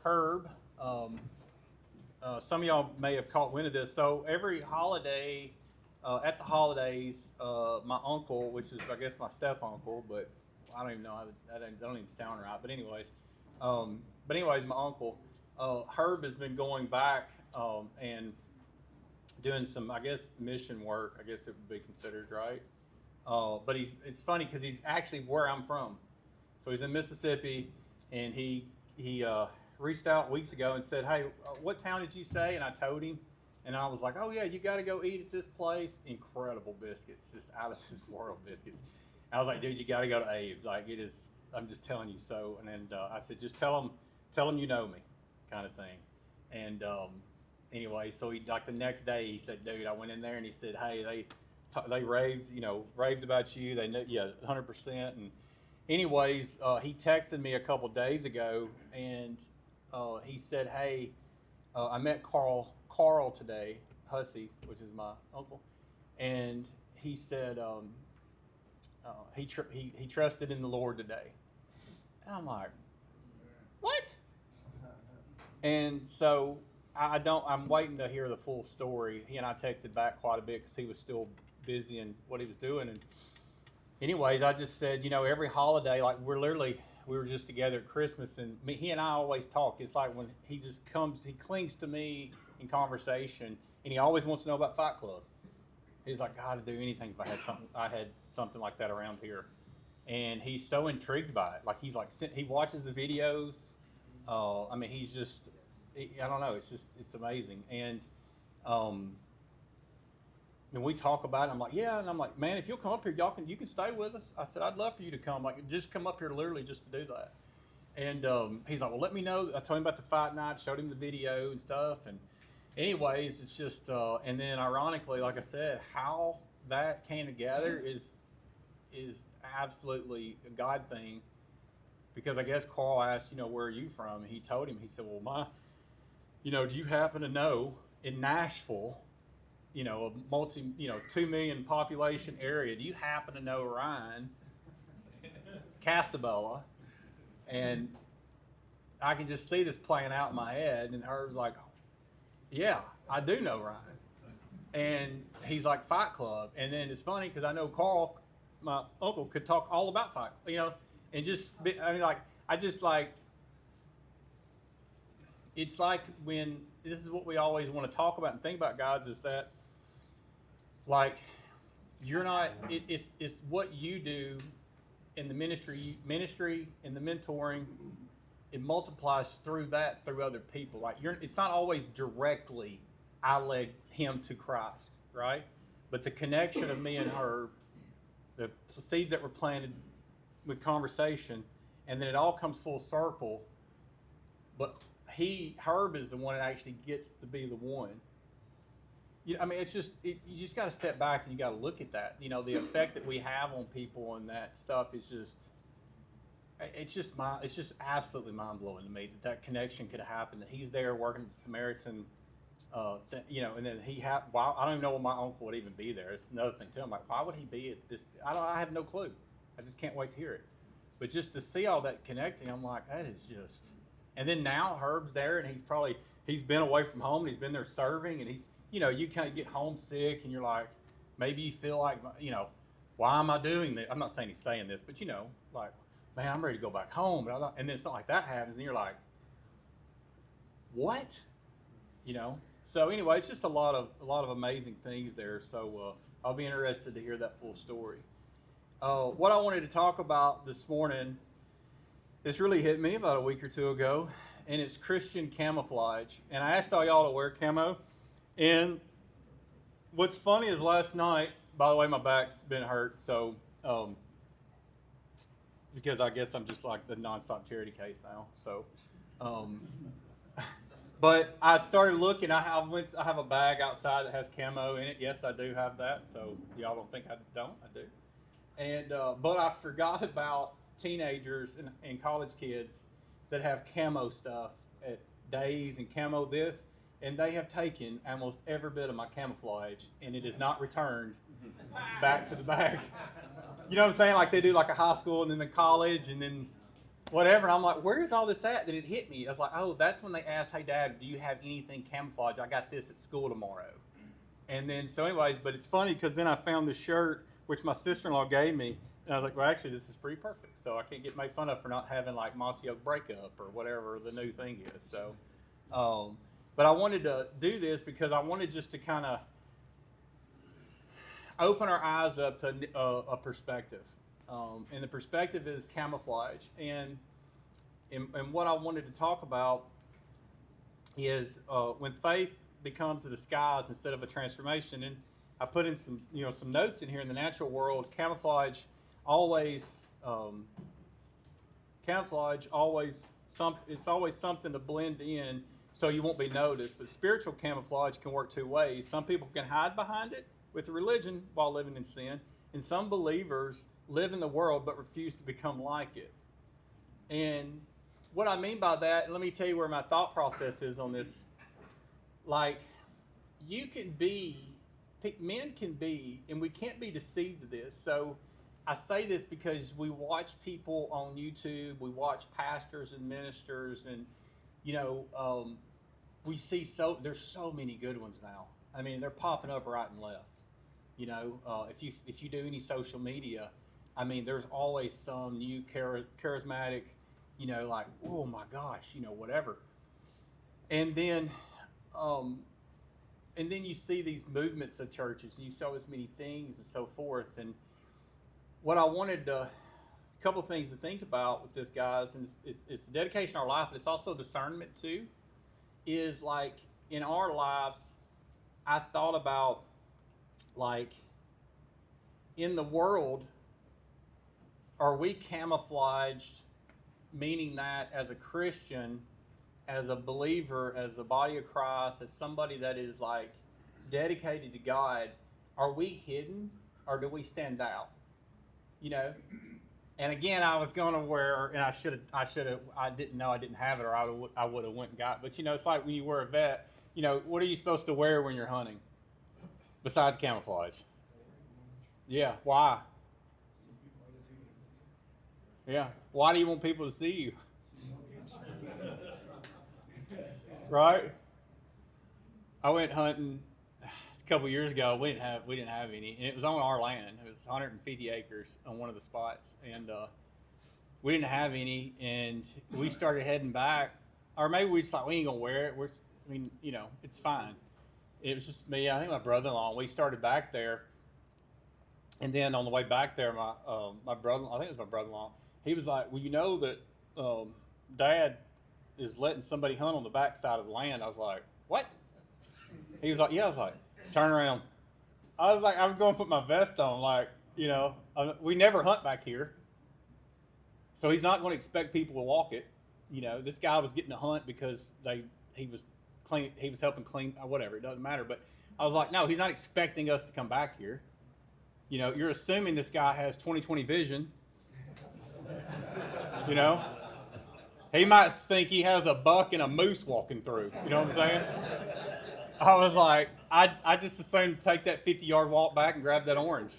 Herb. Some of y'all may have caught wind of this. So every holiday, at the holidays, my uncle, which is I guess my step uncle, but I don't even know how that don't even sound right. But anyways, my uncle Herb has been going back and doing some, I guess, mission work. I guess it would be considered, right? But it's funny because he's actually where I'm from. So he's in Mississippi, and he reached out weeks ago and said, "Hey, what town did you say?" And I told him, and I was like, "Oh yeah, you got to go eat at this place. Incredible biscuits, just out of this world biscuits." I was like, "Dude, you got to go to Abe's. Like it is. I'm just telling you so." And then I said, "Just tell him you know me," kind of thing. And anyway, so he like the next day he said, "Dude, I went in there and he said, hey, they raved about you. They knew, yeah, 100%." And anyways, he texted me a couple days ago, and he said, "Hey, I met Carl today, Hussey, which is my uncle, and he said he trusted in the Lord today." And I'm like, "What?" And so I'm waiting to hear the full story. He and I texted back quite a bit because he was still busy in what he was doing. And anyways, I just said, every holiday, like we were just together at Christmas, and he and I always talk. It's like when he just comes, he clings to me in conversation, and he always wants to know about Fight Club. He's like, "God, I'd do anything if I had something like that around here." And he's so intrigued by it. Like he watches the videos. He's just, I don't know. It's amazing. And and we talk about it. I'm like, "Yeah," and I'm like, "Man, if you'll come up here, you can stay with us." I said, "I'd love for you to come. Like, just come up here, literally, just to do that." And he's like, "Well, let me know." I told him about the fight night, showed him the video and stuff. And anyways, it's just, and then ironically, like I said, how that came together is absolutely a God thing. Because I guess Carl asked, "Where are you from?" And he told him. He said, "Well, do you happen to know in Nashville, a 2 million population area, do you happen to know Ryan Casabella?" And I can just see this playing out in my head. And Herb's like, "Yeah, I do know Ryan." And he's like, "Fight Club." And then it's funny because I know Carl, my uncle, could talk all about Fight, and just, it's like when, this is what we always want to talk about and think about, God's, is that, like, you're not, it's what you do in the ministry and the mentoring, it multiplies through other people. Like, it's not always directly, I led him to Christ, right? But the connection of me and her, the seeds that were planted with conversation, and then it all comes full circle. But Herb is the one that actually gets to be the one. It's just, you just got to step back and you got to look at that. The effect that we have on people and that stuff is just, it's just absolutely mind blowing to me that connection could happen. That he's there working at the Samaritan, and then I don't even know why my uncle would even be there. It's another thing too. I'm like, why would he be at this? I have no clue. I just can't wait to hear it. But just to see all that connecting, I'm like, that is just. And then now Herb's there, and he's been away from home, and he's been there serving, and he's, you kind of get homesick, and you're like, maybe you feel like, why am I doing this? I'm not saying he's saying this, but like, man, I'm ready to go back home, and then something like that happens, and you're like, what? So anyway, it's just a lot of amazing things there. So I'll be interested to hear that full story. What I wanted to talk about this morning, this really hit me about a week or two ago, and it's Christian camouflage. And I asked all y'all to wear camo. And what's funny is last night, by the way, my back's been hurt, so because I guess I'm just like the nonstop charity case now. So, but I started looking. I have a bag outside that has camo in it. Yes, I do have that. So y'all don't think I don't? I do. And but I forgot about teenagers and college kids that have camo stuff at Days and camo this, and they have taken almost every bit of my camouflage, and it is not returned back to the bag. You know what I'm saying? Like they do like a high school and then the college, and then whatever. And I'm like, where is all this at? Then it hit me. I was like, oh, that's when they asked, hey, Dad, do you have anything camouflage? I got this at school tomorrow. And then, so anyways, but it's funny because then I found this shirt, which my sister-in-law gave me. And I was like, well, actually, this is pretty perfect. So I can't get made fun of for not having like Mossy Oak Breakup or whatever the new thing is. So, but I wanted to do this because I wanted just to kind of open our eyes up to a perspective. And the perspective is camouflage. And what I wanted to talk about is when faith becomes a disguise instead of a transformation. And I put in some notes in here. In the natural world, camouflage always it's always something to blend in so you won't be noticed. But spiritual camouflage can work two ways. Some people can hide behind it with religion while living in sin, and some believers live in the world but refuse to become like it. And what I mean by that, and let me tell you where my thought process is on this. Like, men can be, and we can't be deceived of this. So I say this because we watch people on YouTube, we watch pastors and ministers, and we see there's so many good ones now. I mean, they're popping up right and left. If you do any social media, I mean, there's always some new charismatic, like, oh my gosh, whatever. And then you see these movements of churches, and you saw as many things and so forth. And what I wanted a couple of things to think about with this, guys, and it's dedication to our life, but it's also discernment too, is like in our lives, I thought about like in the world, are we camouflaged, meaning that as a Christian, as a believer, as a body of Christ, as somebody that is like dedicated to God, are we hidden or do we stand out? And again, I was going to wear, and I didn't know I didn't have it, or I would have went and got it. But it's like when you wear a vet, what are you supposed to wear when you're hunting besides camouflage? Yeah, why? Yeah, why do you want people to see you? Right? I went hunting a couple years ago. We didn't have any, and it was on our land. It was 150 acres on one of the spots, and we didn't have any. And we started heading back, or maybe we just thought we ain't gonna wear it. It's fine. It was just me. I think my brother-in-law. We started back there, and then on the way back there, my brother. I think it was my brother-in-law. He was like, "Well, you know that Dad is letting somebody hunt on the back side of the land." I was like, "What?" He was like, "Yeah." I was like, "Turn around." I was like, I was going to put my vest on, like, we never hunt back here. So he's not going to expect people to walk it. This guy was getting to hunt because he was helping clean, whatever, it doesn't matter. But I was like, no, he's not expecting us to come back here. You're assuming this guy has 20/20 vision. He might think he has a buck and a moose walking through. You know what I'm saying? I was like, I just assumed take that 50-yard walk back and grab that orange.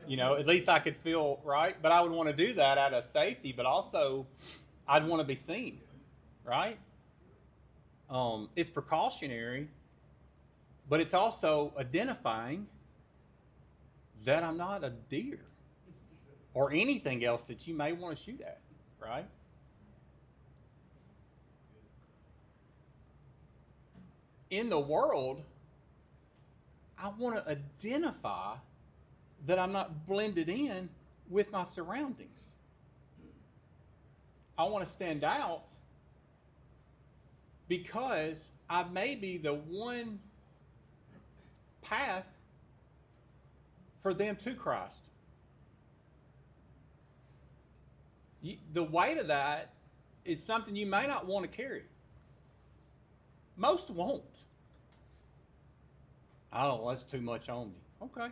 At least I could feel right. But I would want to do that out of safety, but also I'd want to be seen, right? It's precautionary, but it's also identifying that I'm not a deer or anything else that you may want to shoot at, right? In the world, I want to identify that I'm not blended in with my surroundings. I want to stand out because I may be the one path for them to Christ. The weight of that is something you may not want to carry. Most won't. I don't know, that's too much on me. Okay.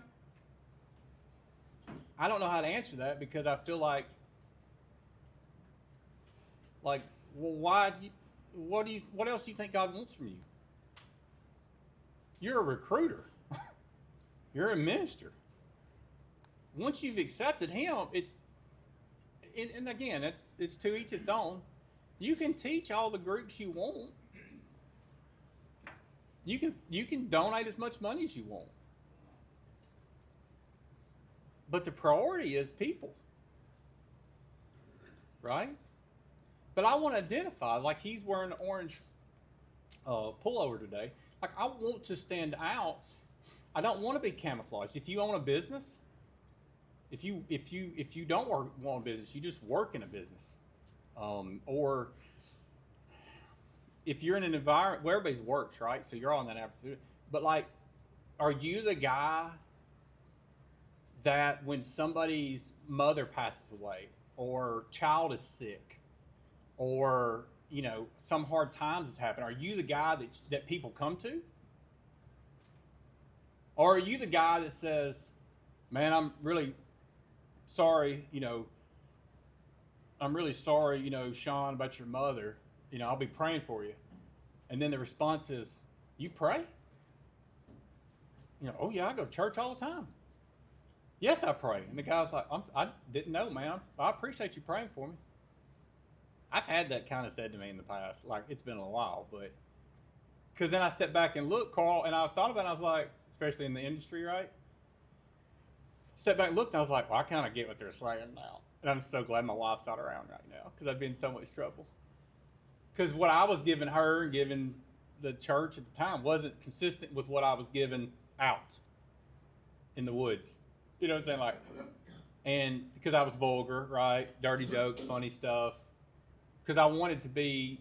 I don't know how to answer that because I feel like, well, what else do you think God wants from you? You're a recruiter. You're a minister. Once you've accepted Him, and again, it's to each its own. You can teach all the groups you want. You can donate as much money as you want. But the priority is people. Right? But I want to identify, like he's wearing an orange pullover today. Like I want to stand out. I don't want to be camouflaged. If you own a business, if you don't want a business, you just work in a business, or if you're in an environment where everybody works, right? So you're all in that opportunity. But like, are you the guy that when somebody's mother passes away, or child is sick, or some hard times has happened, are you the guy that people come to? Or are you the guy that says, man, I'm really sorry, I'm really sorry, Sean, about your mother, I'll be praying for you. And then the response is, you pray? Oh yeah, I go to church all the time. Yes, I pray. And the guy's like, I didn't know, man. I appreciate you praying for me. I've had that kind of said to me in the past. Like, it's been a while, but because then I stepped back and looked, Carl, and I thought about it. I was like, especially in the industry, right? Stepped back and looked, and I was like, well, I kind of get what they're saying now. And I'm so glad my wife's not around right now because I'd be in so much trouble. Because what I was giving her and giving the church at the time wasn't consistent with what I was giving out in the woods. You know what I'm saying? Like, and because I was vulgar, right? Dirty jokes, funny stuff. Because I wanted to be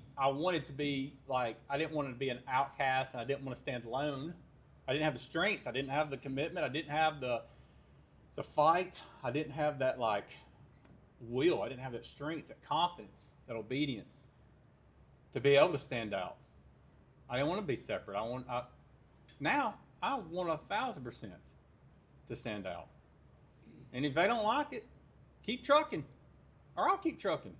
like, I didn't want to be an outcast, and I didn't want to stand alone. I didn't have the strength. I didn't have the commitment. I didn't have the fight. I didn't have that like will. I didn't have that strength, that confidence, that obedience to be able to stand out. I didn't want to be separate. Now I want 1,000% to stand out. And if they don't like it, keep trucking, or I'll keep trucking.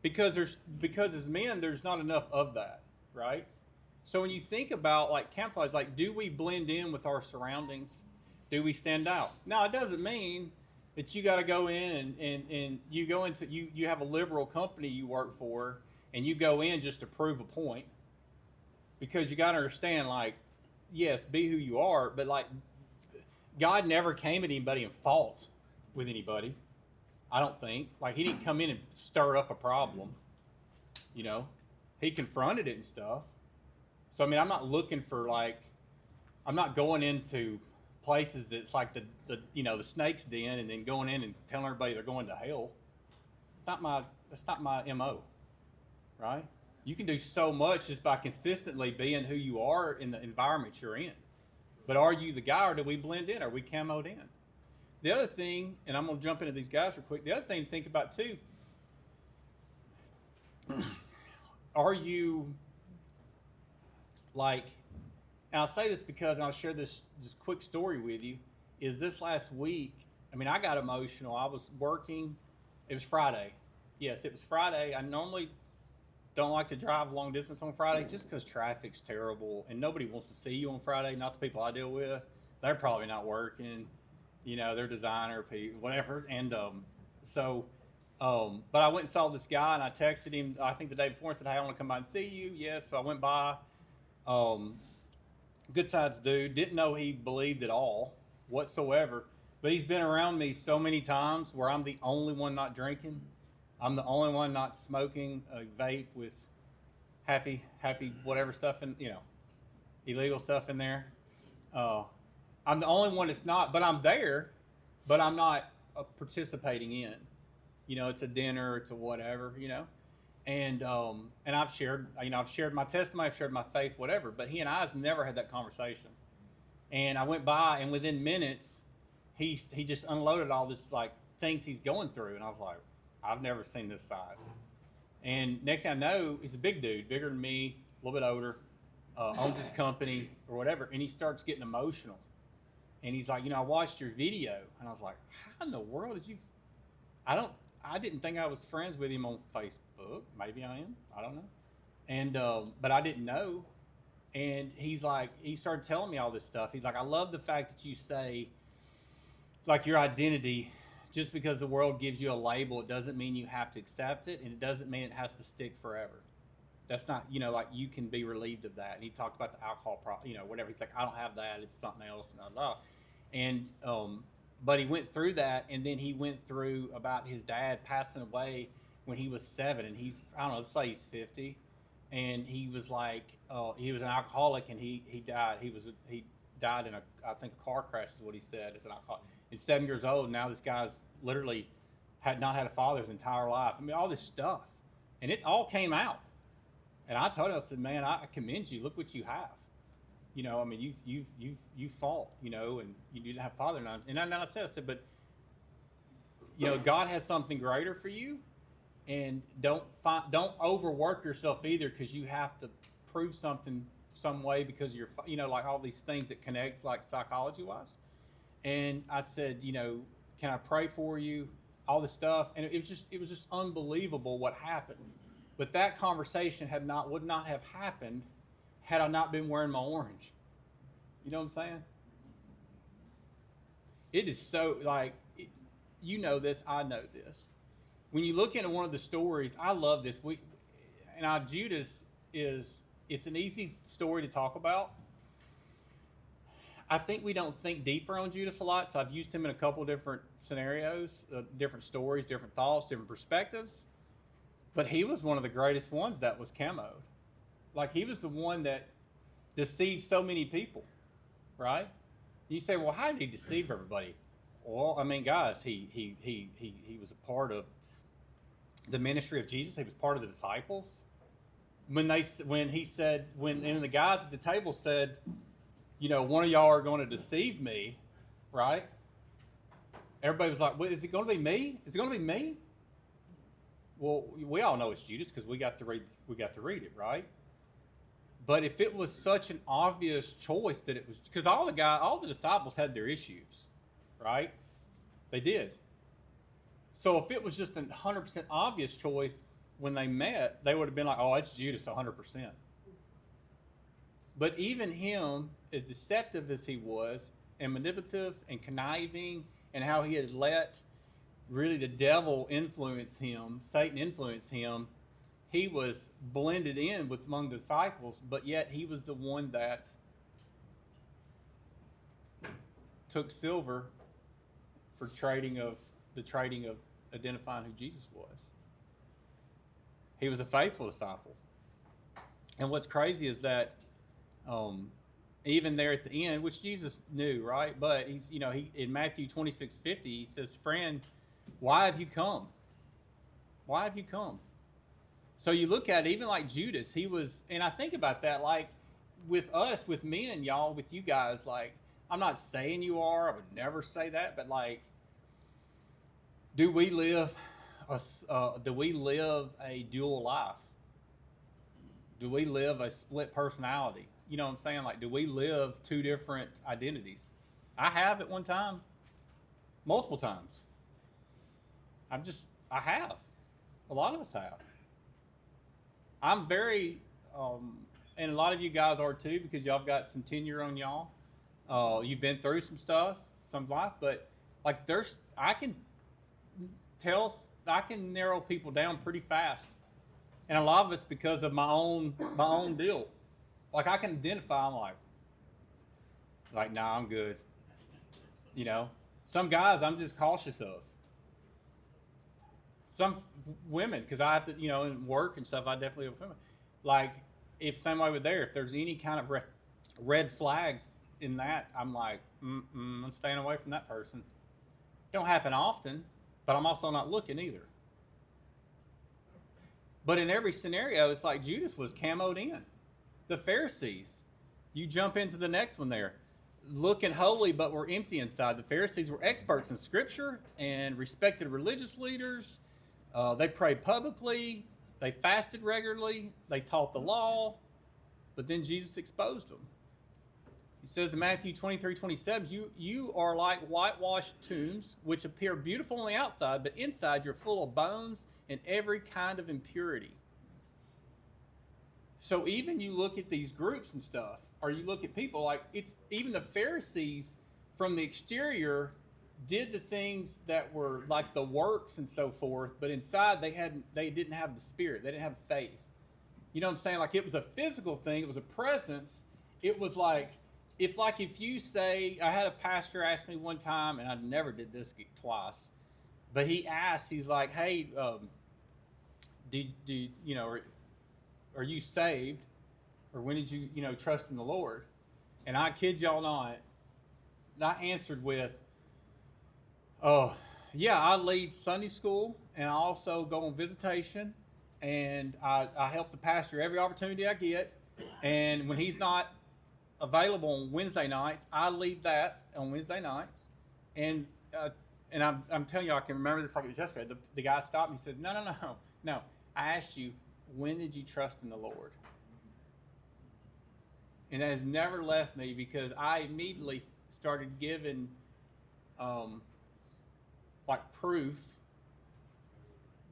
Because as men, there's not enough of that, right? So when you think about like camouflage, like, do we blend in with our surroundings? Do we stand out? Now, it doesn't mean that you got to go in and you go into, you have a liberal company you work for, and you go in just to prove a point. Because you got to understand, like, yes, be who you are, but like, God never came at anybody and fought with anybody. I don't think. Like, he didn't come in and stir up a problem. He confronted it and stuff. So, I mean, I'm not looking for like, I'm not going into places that's like the snake's den and then going in and telling everybody they're going to hell. That's not my MO, right? You can do so much just by consistently being who you are in the environment you're in. But are you the guy, or do we blend in? Are we camoed in? The other thing, and I'm going to jump into these guys real quick. The other thing to think about too, are you like, and I'll say this because, and I'll share this quick story with you, is this last week, I mean, I got emotional. I was working, it was Friday. Yes, it was Friday. I normally don't like to drive long distance on Friday just because traffic's terrible and nobody wants to see you on Friday, not the people I deal with. They're probably not working. They're designer people, whatever. And but I went and saw this guy, and I texted him, I think the day before, and said, hey, I want to come by and see you. Yes, so I went by. Good sides dude. Didn't know he believed at all whatsoever. But he's been around me so many times where I'm the only one not drinking. I'm the only one not smoking a vape with happy whatever stuff in, illegal stuff in there. I'm the only one that's not, but I'm there, but I'm not participating in. It's a dinner, it's a whatever, and I've shared my testimony, I've shared my faith, whatever. But he and I has never had that conversation. And I went by, and within minutes, he just unloaded all this like things he's going through, and I was like, I've never seen this side. And next thing I know, he's a big dude, bigger than me, a little bit older, owns his company or whatever, and he starts getting emotional. And he's like, I watched your video. And I was like, how in the world did you... I didn't think I was friends with him on Facebook. Maybe I am. I don't know. And, but I didn't know. And he's like, he started telling me all this stuff. He's like, I love the fact that you say like your identity, just because the world gives you a label, it doesn't mean you have to accept it, and it doesn't mean it has to stick forever. That's not, like you can be relieved of that. And he talked about the alcohol problem, whatever. He's like, I don't have that. It's something else. And blah, blah. And but he went through that, and then he went through about his dad passing away when he was 7, and he's, I don't know, let's say he's 50, and he was like, he was an alcoholic, and he died. He died in I think a car crash is what he said. As an alcoholic. He's 7 years old. Now this guy's literally had not had a father his entire life. I mean, all this stuff, and it all came out. And I told him, I said, man, I commend you. Look what you have. I mean, you've fought, and you didn't have father. And I said, but God has something greater for you, and don't overwork yourself either, because you have to prove something some way because you're, like all these things that connect, like psychology wise. And I said, can I pray for you? All this stuff, and it was just unbelievable what happened. But that conversation would not have happened had I not been wearing my orange. You know what I'm saying? It is so, like, this, I know this. When you look into one of the stories, I love this. Judas it's an easy story to talk about. I think we don't think deeper on Judas a lot, so I've used him in a couple different scenarios, different stories, different thoughts, different perspectives. But he was one of the greatest ones that was camoed. Like, he was the one that deceived so many people, right? You say, well, how did he deceive everybody? Well, I mean, guys, he was a part of the ministry of Jesus. He was part of the disciples. When the guys at the table said, one of y'all are going to deceive me, right? Everybody was like, is it going to be me? Is it going to be me? Well, we all know it's Judas because we got to read it, right? But if it was such an obvious choice that it was, because all the disciples had their issues, right? They did. So if it was just a 100% obvious choice when they met, they would have been like, oh, it's Judas 100%. But even him, as deceptive as he was, and manipulative and conniving, and how he had let really the devil influence him, Satan influence him, he was blended in among the disciples, but yet he was the one that took silver for trading of identifying who Jesus was. He was a faithful disciple. And what's crazy is that even there at the end, which Jesus knew, right? But he's, in Matthew 26:50, he says, friend, why have you come? Why have you come? So you look at it, even like Judas, he was, and I think about that, like with us, with men, y'all, with you guys, like, I'm not saying you are, I would never say that, but like, do we live a dual life? Do we live a split personality? You know what I'm saying? Like, do we live two different identities? I have at one time, multiple times. I have. A lot of us have. I'm very, and a lot of you guys are too, because y'all have got some tenure on y'all. You've been through some stuff, some life, but like I can narrow people down pretty fast. And a lot of it's because of my own deal. Like, I can identify, I'm like, nah, I'm good. Some guys I'm just cautious of. Some women, because I have to, in work and stuff, I definitely have women. Like, if somebody were there, if there's any kind of red flags in that, I'm like, I'm staying away from that person. Don't happen often, but I'm also not looking either. But in every scenario, it's like Judas was camoed in. The Pharisees, you jump into the next one there. Looking holy, but were empty inside. The Pharisees were experts in Scripture and respected religious leaders. They prayed publicly. They fasted regularly. They taught the law. But then Jesus exposed them. He says in Matthew 23:27, you are like whitewashed tombs, which appear beautiful on the outside, but inside you're full of bones and every kind of impurity. So even you look at these groups and stuff, or you look at people, like, it's even the Pharisees from the exterior, did the things that were like the works and so forth, but inside they didn't have the Spirit. They didn't have faith. You know what I'm saying? Like it was a physical thing. It was a presence. It was like if you say, I had a pastor ask me one time, and I never did this twice, but he asked, he's like, hey, are you saved, or when did you trust in the Lord? And I kid y'all not, I answered with, oh, yeah, I lead Sunday school, and I also go on visitation, and I help the pastor every opportunity I get. And when he's not available on Wednesday nights, I lead that on Wednesday nights. And I'm telling you, I can remember this like it was yesterday. The guy stopped me and said, no. I asked you, when did you trust in the Lord? And that has never left me, because I immediately started giving like proof,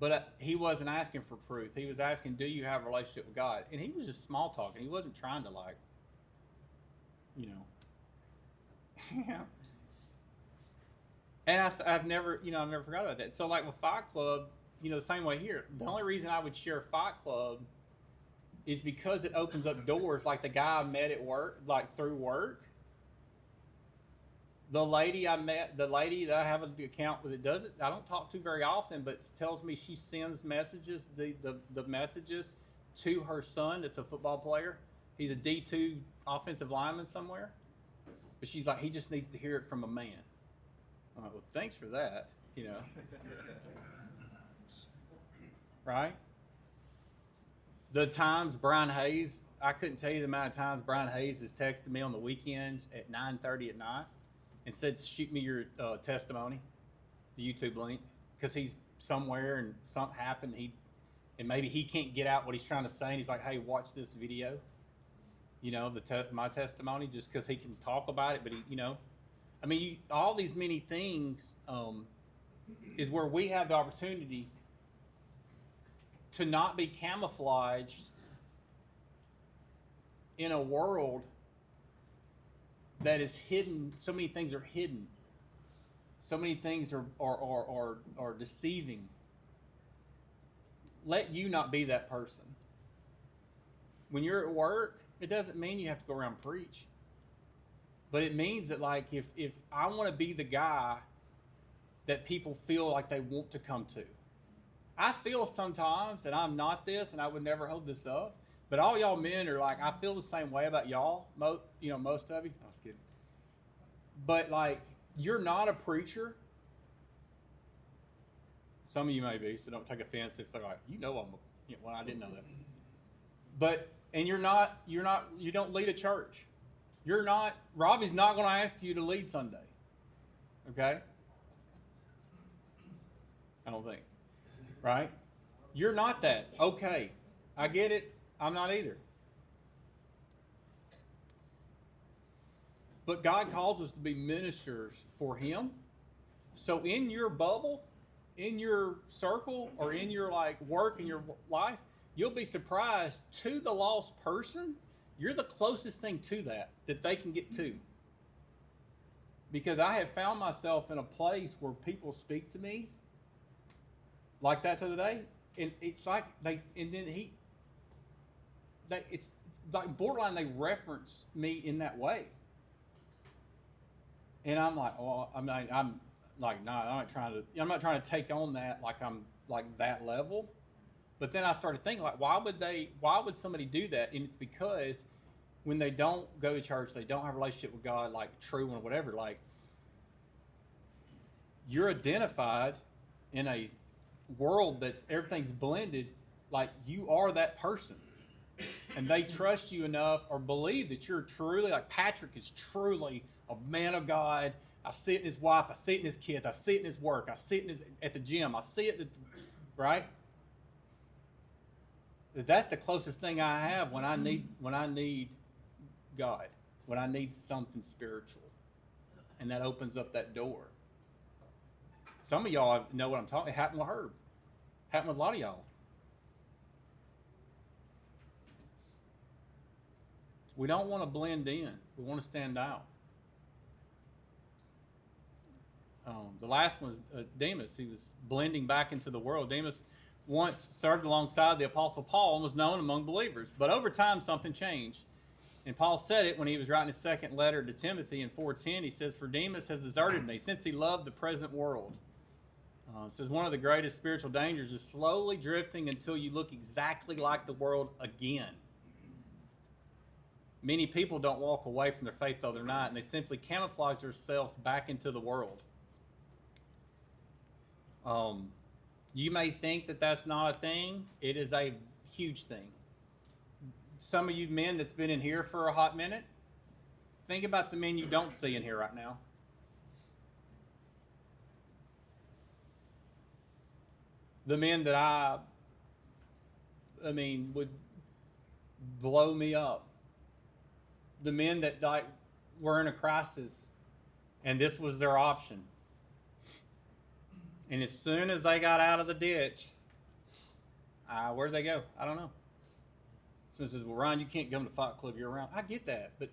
but he wasn't asking for proof. He was asking, do you have a relationship with God? And he was just small talking. He wasn't trying to yeah. And I've never forgot about that. So like with Fight Club, the same way here. The only reason I would share Fight Club is because it opens up doors. Like the guy I met at work, like through work. The lady that I have an account with, I don't talk to very often, but tells me she sends messages, the messages to her son that's a football player. He's a D2 offensive lineman somewhere. But she's like, he just needs to hear it from a man. I'm like, well, thanks for that, Right? The times Brian Hayes, I couldn't tell you the amount of times Brian Hayes has texted me on the weekends at 9:30 at night and said, shoot me your testimony, the YouTube link, because he's somewhere and something happened. And maybe he can't get out what he's trying to say, and he's like, hey, watch this video, my testimony, just because he can talk about it. But all these many things is where we have the opportunity to not be camouflaged in a world that is hidden. So many things are hidden. So many things are deceiving. Let you not be that person. When you're at work, it doesn't mean you have to go around and preach. But it means that, like, if I want to be the guy that people feel like they want to come to. I feel sometimes, and I'm not this, and I would never hold this up, but all y'all men are like, I feel the same way about y'all, most of you. I was kidding. But, like, you're not a preacher. Some of you may be, so don't take offense if they're like, well, I didn't know that. But, and you don't lead a church. Robbie's not going to ask you to lead Sunday. Okay? I don't think. Right? You're not that. Okay. I get it. I'm not either. But God calls us to be ministers for Him. So in your bubble, in your circle, or in your work, in your life, you'll be surprised, to the lost person, you're the closest thing to that they can get to. Because I have found myself in a place where people speak to me like that the other day, and it's like it's like borderline, they reference me in that way. And I'm like, well, I'm not trying to take on that like I'm like that level. But then I started thinking, like, why would somebody do that? And it's because when they don't go to church, they don't have a relationship with God, like true one or whatever, like, you're identified in a world that's everything's blended, like you are that person. And they trust you enough or believe that you're truly, like Patrick is truly a man of God. I see it in his wife, I see it in his kids, I see it in his work, I see it at the gym, I see it right? That's the closest thing I have when I need God, when I need something spiritual. And that opens up that door. Some of y'all know what I'm talking. It happened with Herb. Happened with a lot of y'all. We don't want to blend in. We want to stand out. The last one was Demas. He was blending back into the world. Demas once served alongside the Apostle Paul and was known among believers. But over time, something changed. And Paul said it when he was writing his second letter to Timothy in 4:10. He says, "For Demas has deserted me, since he loved the present world." It says one of the greatest spiritual dangers is slowly drifting until you look exactly like the world again. Many people don't walk away from their faith though they're not, and they simply camouflage themselves back into the world. You may think that that's not a thing. It is a huge thing. Some of you men that's been in here for a hot minute, think about the men you don't see in here right now. The men that I mean, would blow me up. The men that were in a crisis, and this was their option. And as soon as they got out of the ditch, where'd they go? I don't know. Someone says, "Well, Ryan, you can't come to Fight Club year round." I get that, but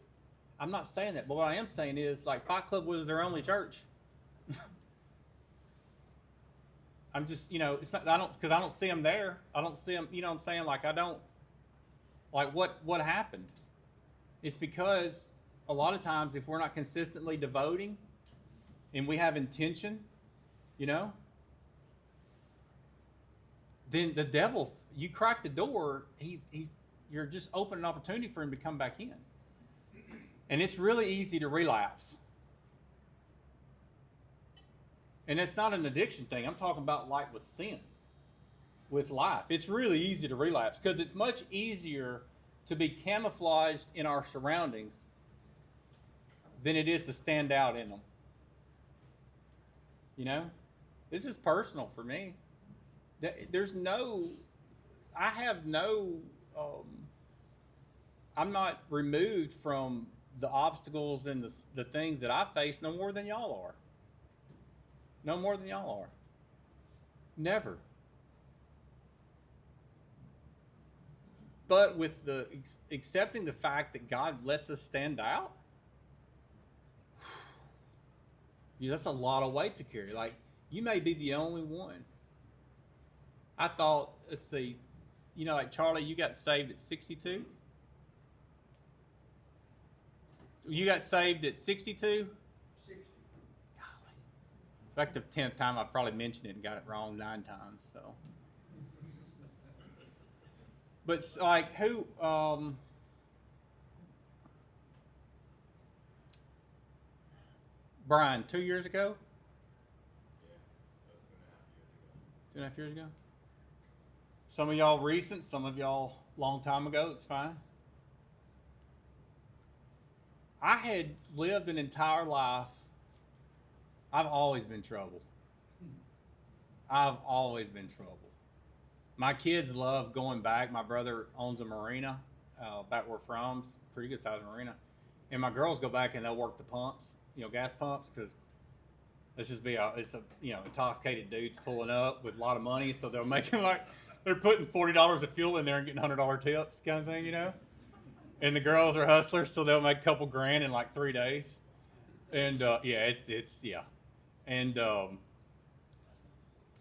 I'm not saying that. But what I am saying is, like, Fight Club was their only church. I'm just, it's not, because I don't see them there. I don't see them, what I'm saying? Like, I don't, like, what happened? It's because a lot of times if we're not consistently devoting and we have intention, then the devil, you crack the door, you're just opening an opportunity for him to come back in. And it's really easy to relapse. And it's not an addiction thing. I'm talking about like with sin, with life. It's really easy to relapse because it's much easier to be camouflaged in our surroundings than it is to stand out in them. This is personal for me. I'm not removed from the obstacles and the things that I face no more than y'all are. No more than y'all are. Never. But with the accepting the fact that God lets us stand out, that's a lot of weight to carry. Like, you may be the only one. I thought, let's see, like Charlie, you got saved at 62? You got saved at 62? 60. Golly. It's like the 10th time I've probably mentioned it and got it wrong 9 times, so. But like who, Brian, 2 years ago? Yeah, 2.5 years ago. 2.5 years ago? Some of y'all recent, some of y'all long time ago, it's fine. I had lived an entire life. I've always been trouble. I've always been trouble. My kids love going back. My brother owns a marina back where we're from. It's a pretty good sized marina. And my girls go back and they'll work the pumps, gas pumps, because let's just be intoxicated dudes pulling up with a lot of money. So they're making they're putting $40 of fuel in there and getting $100 tips kind of thing, And the girls are hustlers, so they'll make a couple grand in like 3 days. And And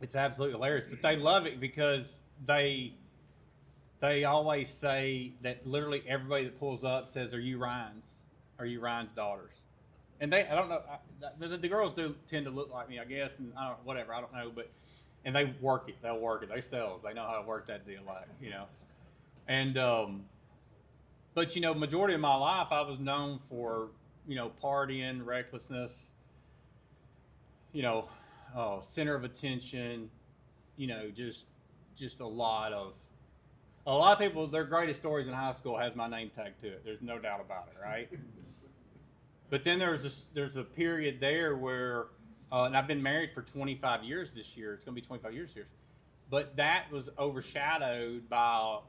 it's absolutely hilarious. But they love it because they always say that literally everybody that pulls up says, "Are you Ryan's? Are you Ryan's daughters?" And I don't know, the girls do tend to look like me, I guess, and I don't know, and they work it. They'll work it. They sales. They know how to work that deal, And but majority of my life I was known for partying, recklessness, center of attention, just a lot of people. Their greatest stories in high school has my name tagged to it. There's no doubt about it, right? But then there's a period there where, and I've been married for 25 years this year. It's going to be 25 years here. But that was overshadowed by,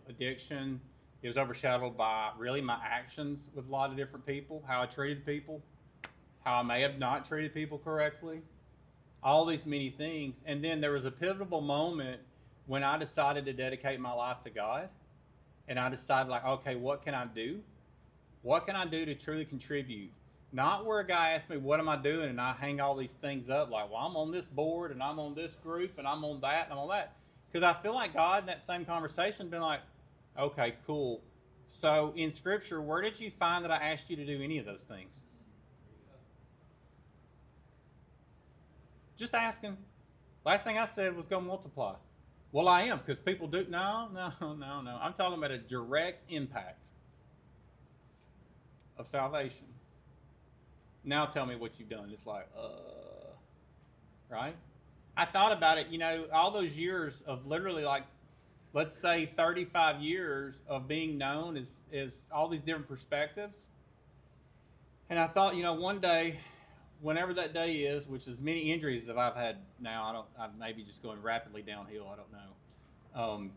addiction. It was overshadowed by really my actions with a lot of different people, how I treated people, how I may have not treated people correctly, all these many things. And then there was a pivotal moment when I decided to dedicate my life to God. And I decided okay, what can I do? What can I do to truly contribute, Not where a guy asks me, what am I doing? And I hang all these things up like, well, I'm on this board and I'm on this group and I'm on that and I'm on that. Because I feel like God in that same conversation been like, okay, cool. So in Scripture, where did you find that I asked you to do any of those things? Just asking. Last thing I said was go multiply. Well, I am, because people do. No. I'm talking about a direct impact of salvation. Now tell me what you've done. It's like, right? I thought about it, all those years of literally like, let's say 35 years of being known as all these different perspectives. And I thought, one day, whenever that day is, which is many injuries that I've had now, I'm maybe just going rapidly downhill, I don't know.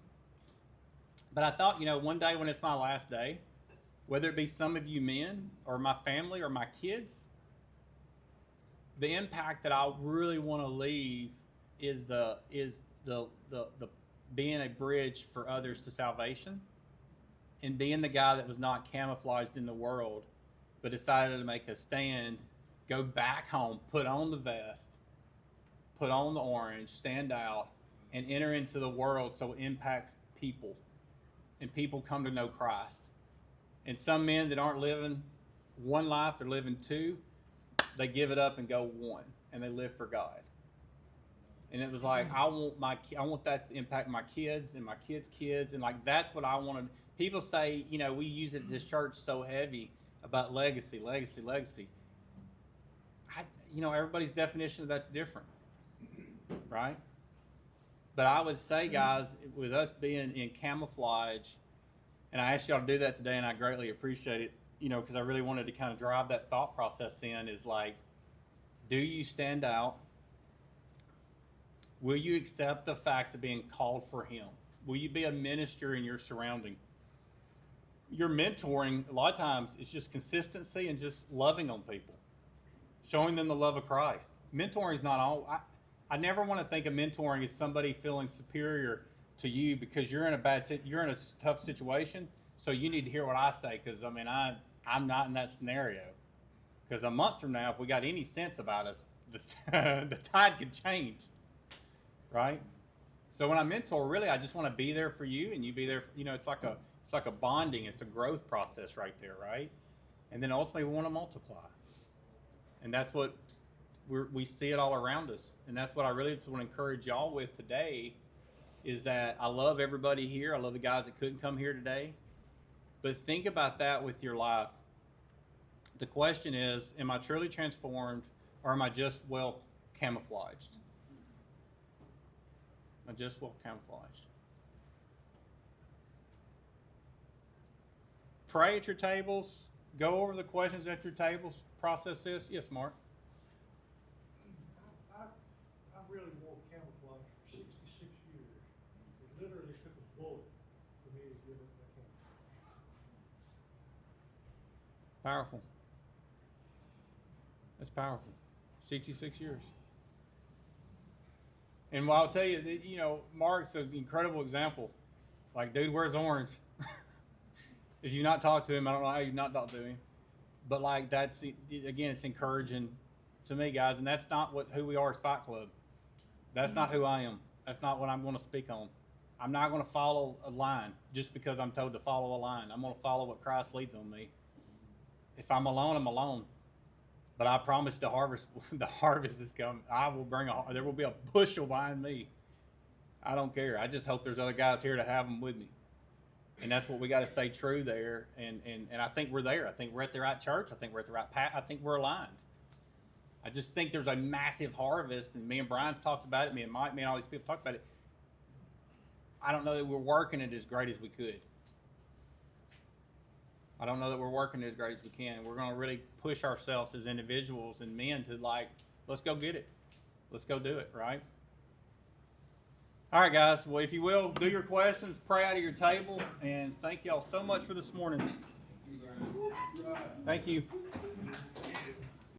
But I thought, one day when it's my last day, whether it be some of you men or my family or my kids, the impact that I really want to leave is the being a bridge for others to salvation, and being the guy that was not camouflaged in the world, but decided to make a stand, go back home, put on the vest, put on the orange, stand out, and enter into the world so it impacts people, and people come to know Christ. And some men that aren't living one life, they're living two, they give it up and go one, and they live for God. And it was like, I want that to impact my kids and my kids' kids, and like that's what I wanted. People say, we use it at this church so heavy about legacy. Everybody's definition of that's different, right? But I would say, guys, with us being in Camouflage, and I asked y'all to do that today, and I greatly appreciate it, because I really wanted to kind of drive that thought process in, is like, do you stand out? Will you accept the fact of being called for Him? Will you be a minister in your surrounding? Your mentoring, a lot of times, it's just consistency and just loving on people, showing them the love of Christ. Mentoring is not all. I never want to think of mentoring as somebody feeling superior to you because you're in a tough situation, so you need to hear what I say, because I'm not in that scenario. Because a month from now, if we got any sense about us, the tide could change, right? So when I mentor, really, I just want to be there for you, and you be there. It's like a bonding. It's a growth process right there, right? And then ultimately, we want to multiply, and that's what we see it all around us. And that's what I really just want to encourage y'all with today. Is that I love everybody here. I love the guys that couldn't come here today. But think about that with your life. The question is, am I truly transformed, or am I just well camouflaged? Am I just well camouflaged? Pray at your tables. Go over the questions at your tables. Process this. Yes, Mark? I really wore camouflage for 66 years. It literally took a bullet for me to give up my camouflage. Powerful. That's powerful. 66 years. And I'll tell you, Mark's an incredible example. Like, dude, where's orange? If you not talk to him, I don't know how you've not talked to him. But like, that's, again, it's encouraging to me, guys. And that's not who we are as Fight Club. That's not who I am. That's not what I'm going to speak on. I'm not going to follow a line just because I'm told to follow a line. I'm going to follow what Christ leads on me. If I'm alone, I'm alone. But I promise the harvest is coming. There will be a bushel behind me. I don't care. I just hope there's other guys here to have them with me. And that's what we got to stay true there. And I think we're there. I think we're at the right church. I think we're at the right path. I think we're aligned. I just think there's a massive harvest, and me and Brian's talked about it. Me and Mike, me and all these people talked about it. I don't know that we're working it as great as we could. I don't know that we're working it as great as we can. We're going to really push ourselves as individuals and men to let's go get it. Let's go do it, right? All right, guys. Well, if you will, do your questions, pray out of your table, and thank y'all so much for this morning. Thank you.